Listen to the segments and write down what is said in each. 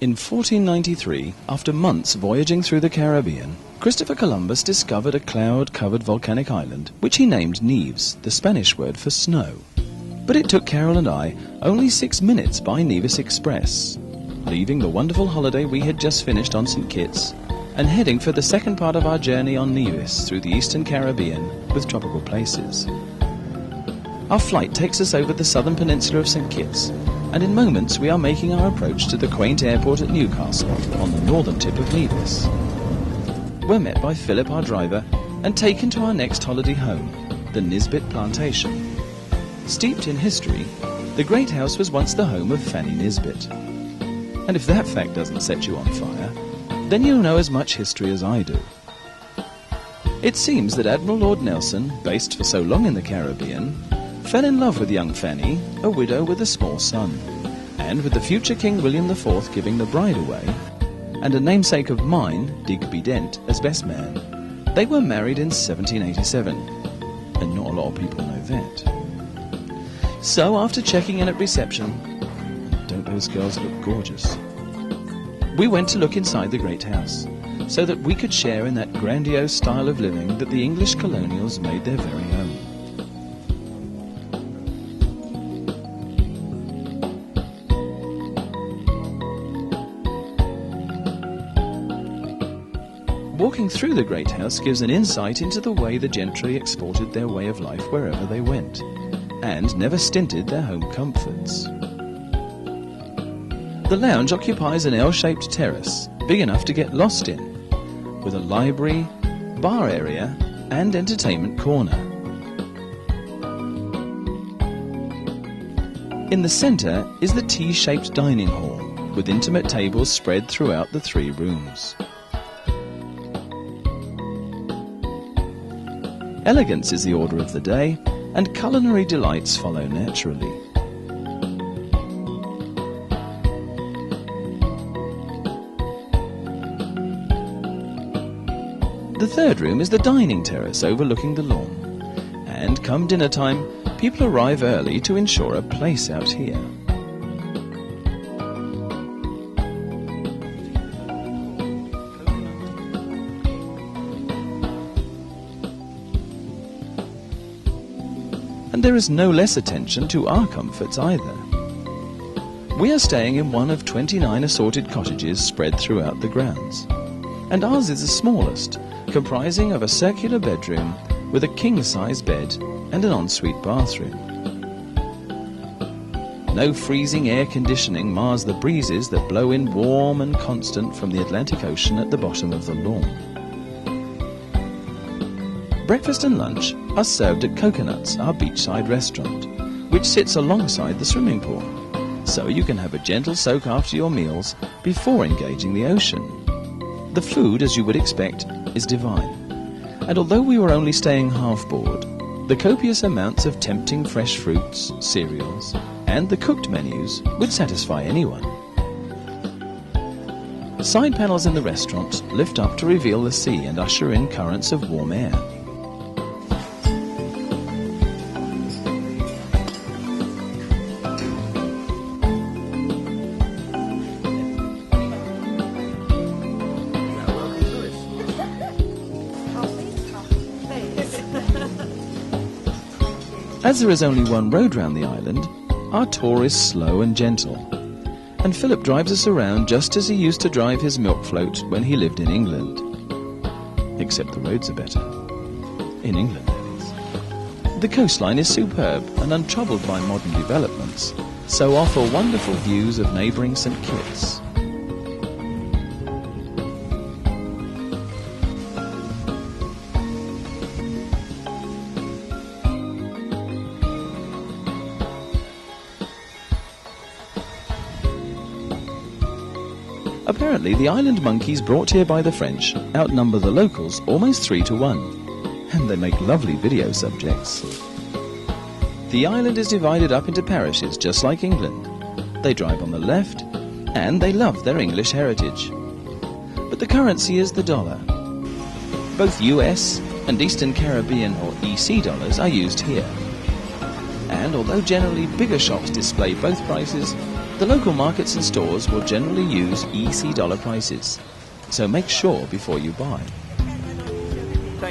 In 1493, after months voyaging through the Caribbean, Christopher Columbus discovered a cloud-covered volcanic island, which he named Nevis, the Spanish word for snow. But it took Carol and I only 6 minutes by Nevis Express, leaving the wonderful holiday we had just finished on St. Kitts, and heading for the second part of our journey on Nevis through the Eastern Caribbean with tropical places. Our flight takes us over the southern peninsula of St. Kitts, and in moments we are making our approach to the quaint airport at Newcastle on the northern tip of Nevis. We're met by Philip, our driver, and taken to our next holiday home, the Nevis Plantation. Steeped in history, the great house was once the home of Fanny Nisbet. And if that fact doesn't set you on fire, then you'll know as much history as I do. It seems that Admiral Lord Nelson, based for so long in the Caribbean, fell in love with young Fanny, a widow with a small son, and with the future King William IV giving the bride away, and a namesake of mine, Digby Dent, as best man, they were married in 1787, and not a lot of people know that. So after checking in at reception, don't those girls look gorgeous, we went to look inside the great house, so that we could share in that grandiose style of living that the English colonials made their very own. Walking through the great house gives an insight into the way the gentry exported their way of life wherever they went, and never stinted their home comforts. The lounge occupies an L-shaped terrace, big enough to get lost in, with a library, bar area, and entertainment corner. In the centre is the T-shaped dining hall, with intimate tables spread throughout the 3 rooms. Elegance is the order of the day, and culinary delights follow naturally. The 3rd room is the dining terrace overlooking the lawn, and come dinner time, people arrive early to ensure a place out here. And there is no less attention to our comforts either. We are staying in one of 29 assorted cottages spread throughout the grounds, and ours is the smallest, comprising of a circular bedroom with a king-size bed and an ensuite bathroom. No freezing air conditioning mars the breezes that blow in warm and constant from the Atlantic Ocean at the bottom of the lawn. Breakfast and lunch are served at Coconuts, our beachside restaurant, which sits alongside the swimming pool, so you can have a gentle soak after your meals before engaging the ocean. The food, as you would expect, is divine, and although we were only staying half-board, the copious amounts of tempting fresh fruits, cereals, and the cooked menus would satisfy anyone. Side panels in the restaurant lift up to reveal the sea and usher in currents of warm air. As there is only one road round the island, our tour is slow and gentle, and Philip drives us around just as he used to drive his milk float when he lived in England. Except the roads are better. In England, that is. The coastline is superb and untroubled by modern developments, so offer wonderful views of neighbouring St. Kitts. Apparently, the island monkeys brought here by the French outnumber the locals almost 3 to 1, and they make lovely video subjects. The island is divided up into parishes just like England. They drive on the left, and they love their English heritage. But the currency is the dollar. Both US and Eastern Caribbean or EC dollars are used here. And although generally bigger shops display both prices, The local markets and stores will generally use EC dollar prices, so make sure before you buy.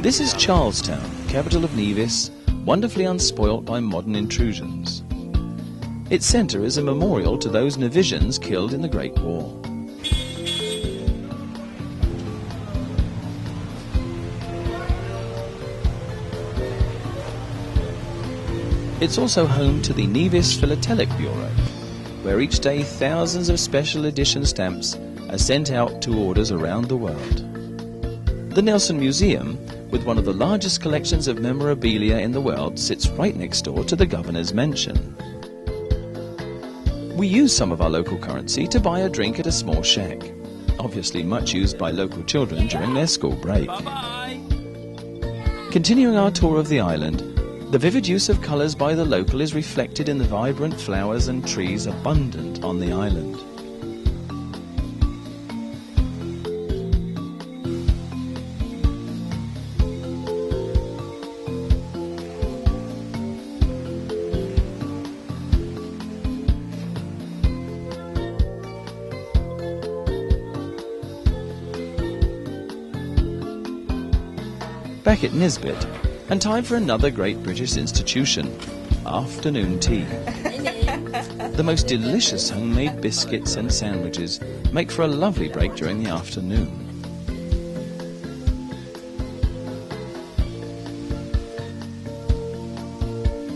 This is Charlestown, capital of Nevis, wonderfully unspoilt by modern intrusions. Its centre is a memorial to those Nevisians killed in the Great War. It's also home to the Nevis Philatelic Bureau, where each day thousands of special edition stamps are sent out to orders around the world. The Nelson Museum, with one of the largest collections of memorabilia in the world, sits right next door to the Governor's Mansion. We use some of our local currency to buy a drink at a small shack, obviously much used by local children during their school break. Bye-bye. Continuing our tour of the island, the vivid use of colours by the local is reflected in the vibrant flowers and trees abundant on the island. Back at Nisbet, and time for another great British institution, afternoon tea. The most delicious homemade biscuits and sandwiches make for a lovely break during the afternoon.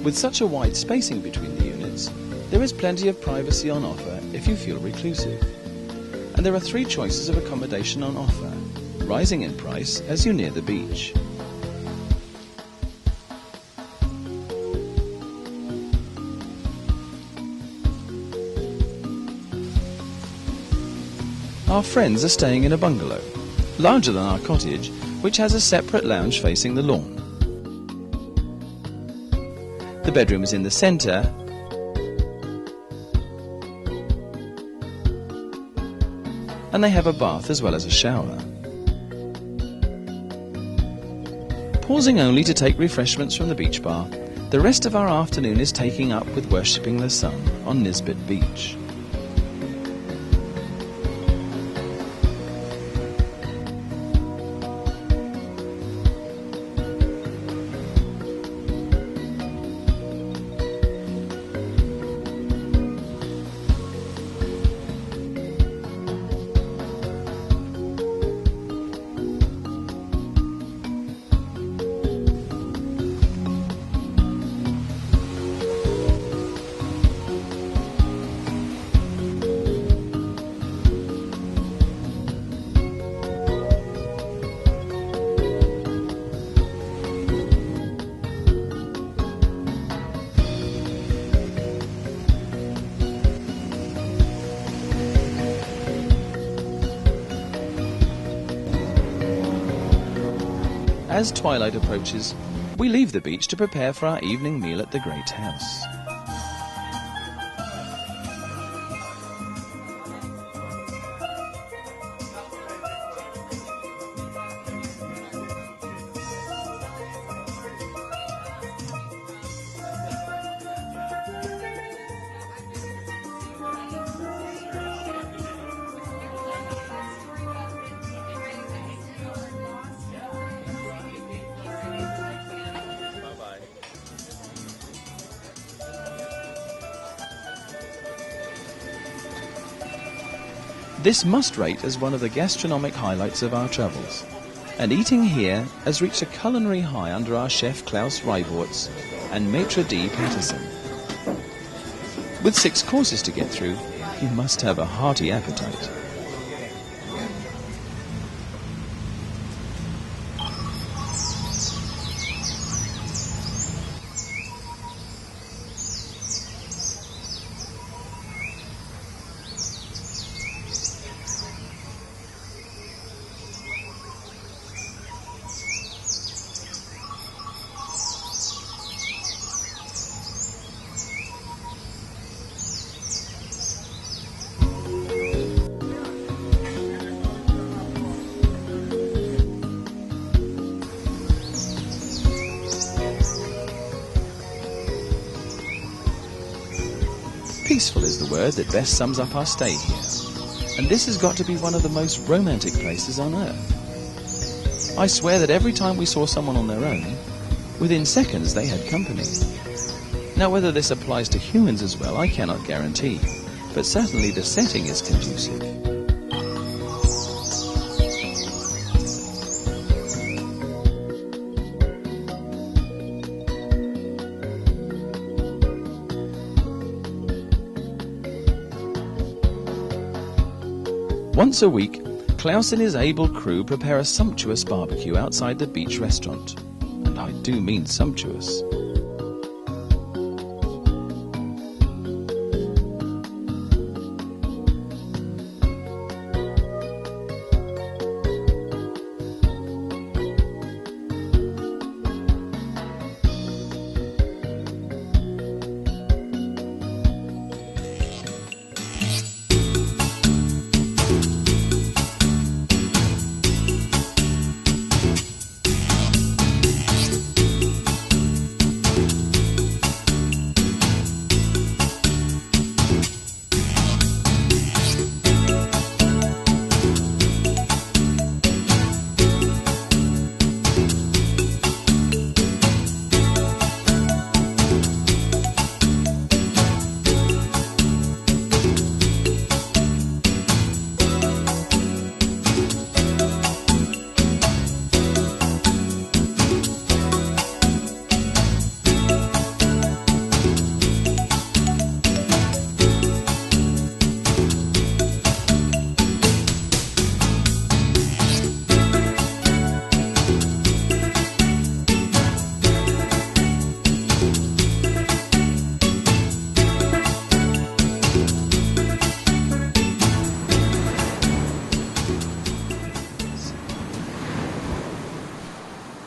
With such a wide spacing between the units, there is plenty of privacy on offer if you feel reclusive. And there are 3 choices of accommodation on offer, rising in price as you near the beach. Our friends are staying in a bungalow, larger than our cottage, which has a separate lounge facing the lawn. The bedroom is in the centre, and they have a bath as well as a shower. Pausing only to take refreshments from the beach bar, the rest of our afternoon is taking up with worshipping the sun on Nisbet Beach. As twilight approaches, we leave the beach to prepare for our evening meal at the Great House. This must rate as one of the gastronomic highlights of our travels, and eating here has reached a culinary high under our chef Klaus Reibortz and maitre d' Patterson. With 6 courses to get through, you must have a hearty appetite. Peaceful is the word that best sums up our stay here, and this has got to be one of the most romantic places on earth. I swear that every time we saw someone on their own, within seconds they had company. Now whether this applies to humans as well, I cannot guarantee, but certainly the setting is conducive. Once a week, Klaus and his able crew prepare a sumptuous barbecue outside the beach restaurant. And I do mean sumptuous.